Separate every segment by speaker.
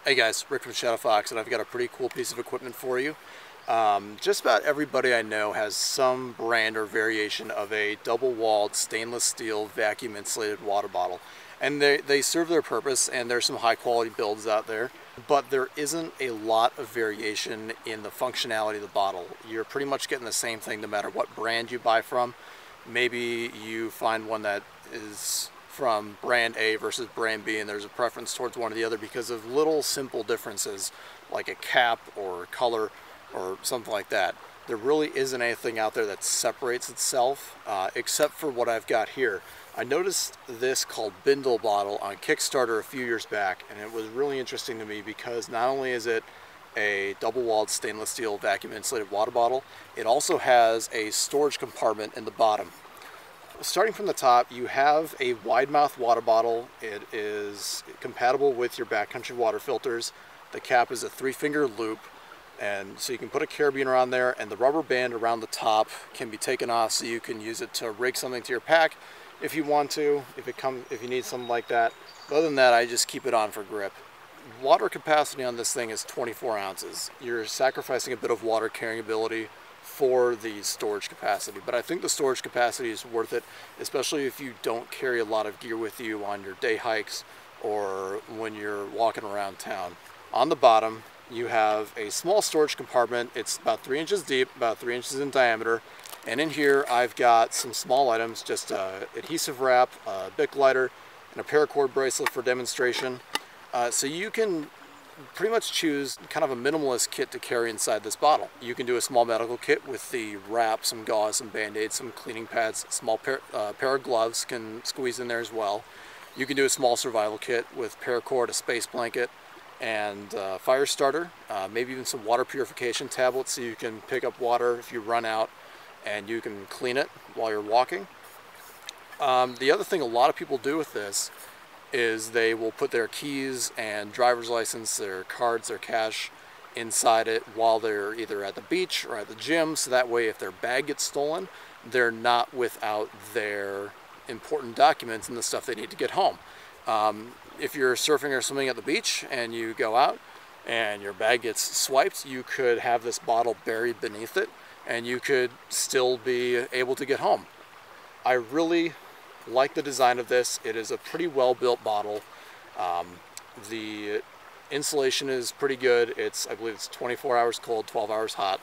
Speaker 1: Hey guys, Rick from Shadow Fox, and I've got a pretty cool piece of equipment for you. Just about everybody I know has some brand or variation of a double-walled stainless steel vacuum insulated water bottle. And they serve their purpose, and there's some high quality builds out there, but there isn't a lot of variation in the functionality of the bottle. You're pretty much getting the same thing no matter what brand you buy from. Maybe you find one that is from brand A versus brand B, and there's a preference towards one or the other because of little simple differences like a cap or color or something like that. There really isn't anything out there that separates itself except for what I've got here. I noticed this called Bindle Bottle on Kickstarter a few years back, and it was really interesting to me because not only is it a double-walled stainless steel vacuum insulated water bottle, it also has a storage compartment in the bottom. Starting from the top, you have a wide mouth water bottle. It is compatible with your backcountry water filters. The cap is a 3-finger loop, and so you can put a carabiner on there, and the rubber band around the top can be taken off so you can use it to rig something to your pack if you want to, if you need something like that. But other than that, I just keep it on for grip. Water capacity on this thing is 24 ounces. You're sacrificing a bit of water carrying ability for the storage capacity, but I think the storage capacity is worth it, especially if you don't carry a lot of gear with you on your day hikes or when you're walking around town. On the bottom, you have a small storage compartment. It's about 3 inches deep, about 3 inches in diameter, and in here I've got some small items, just adhesive wrap, a Bic lighter, and a paracord bracelet for demonstration. So you can pretty much choose kind of a minimalist kit to carry inside this bottle. You can do a small medical kit with the wrap, some gauze, some band-aids, some cleaning pads, a small pair of gloves can squeeze in there as well. You can do a small survival kit with paracord, a space blanket, and fire starter, maybe even some water purification tablets so you can pick up water if you run out and you can clean it while you're walking. The other thing a lot of people do with this is they will put their keys and driver's license, their cards, their cash inside it while they're either at the beach or at the gym, so that way if their bag gets stolen, they're not without their important documents and the stuff they need to get home. If you're surfing or swimming at the beach and you go out and your bag gets swiped, you could have this bottle buried beneath it and you could still be able to get home. I really like the design of this. It is a pretty well built bottle. The insulation is pretty good. I believe it's 24 hours cold, 12 hours hot.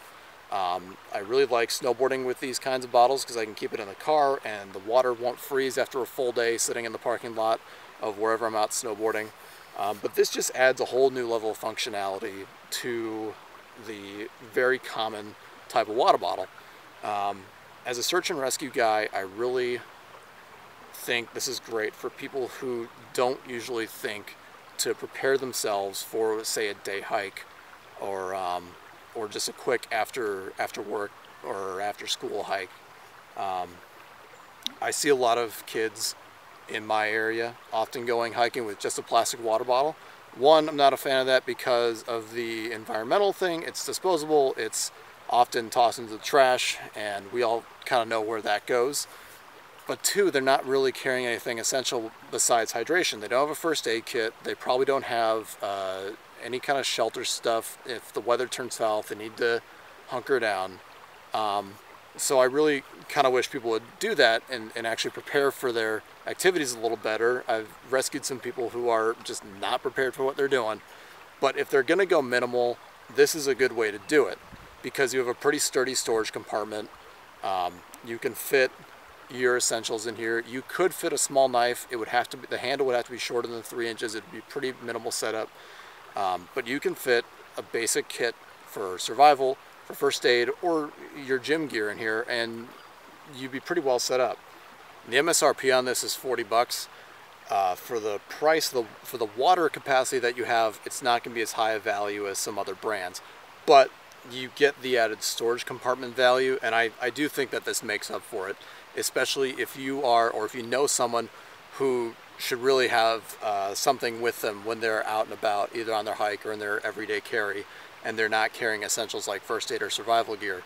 Speaker 1: I really like snowboarding with these kinds of bottles because I can keep it in the car and the water won't freeze after a full day sitting in the parking lot of wherever I'm out snowboarding. But this just adds a whole new level of functionality to the very common type of water bottle. As a search and rescue guy, I really think this is great for people who don't usually think to prepare themselves for, say, a day hike or just a quick after work or after school hike. I see a lot of kids in my area often going hiking with just a plastic water bottle. One, I'm not a fan of that because of the environmental thing. It's disposable, it's often tossed into the trash, and we all kind of know where that goes. But two, they're not really carrying anything essential besides hydration. They don't have a first aid kit. They probably don't have any kind of shelter stuff. If the weather turns south, they need to hunker down. So I really kind of wish people would do that and actually prepare for their activities a little better. I've rescued some people who are just not prepared for what they're doing. But if they're going to go minimal, this is a good way to do it because you have a pretty sturdy storage compartment. You can fit your essentials in here. You could fit a small knife. It would have to be, the handle would have to be shorter than 3 inches. It'd be pretty minimal setup. But you can fit a basic kit for survival, for first aid, or your gym gear in here, and you'd be pretty well set up. The MSRP on this is 40 bucks. For the price, for the water capacity that you have, it's not going to be as high a value as some other brands. But you get the added storage compartment value, and I do think that this makes up for it, especially if you are, or if you know someone who should really have something with them when they're out and about, either on their hike or in their everyday carry, and they're not carrying essentials like first aid or survival gear.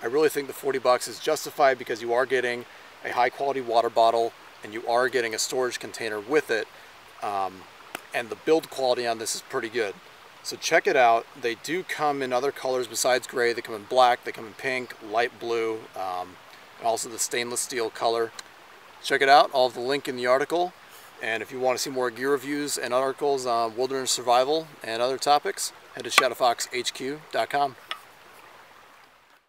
Speaker 1: I really think the 40 bucks is justified because you are getting a high quality water bottle and you are getting a storage container with it. and the build quality on this is pretty good. So check it out. They do come in other colors besides gray. They come in black, they come in pink, light blue, and also the stainless steel color. Check it out. I'll have the link in the article. And if you want to see more gear reviews and articles on wilderness survival and other topics, head to shadowfoxhq.com.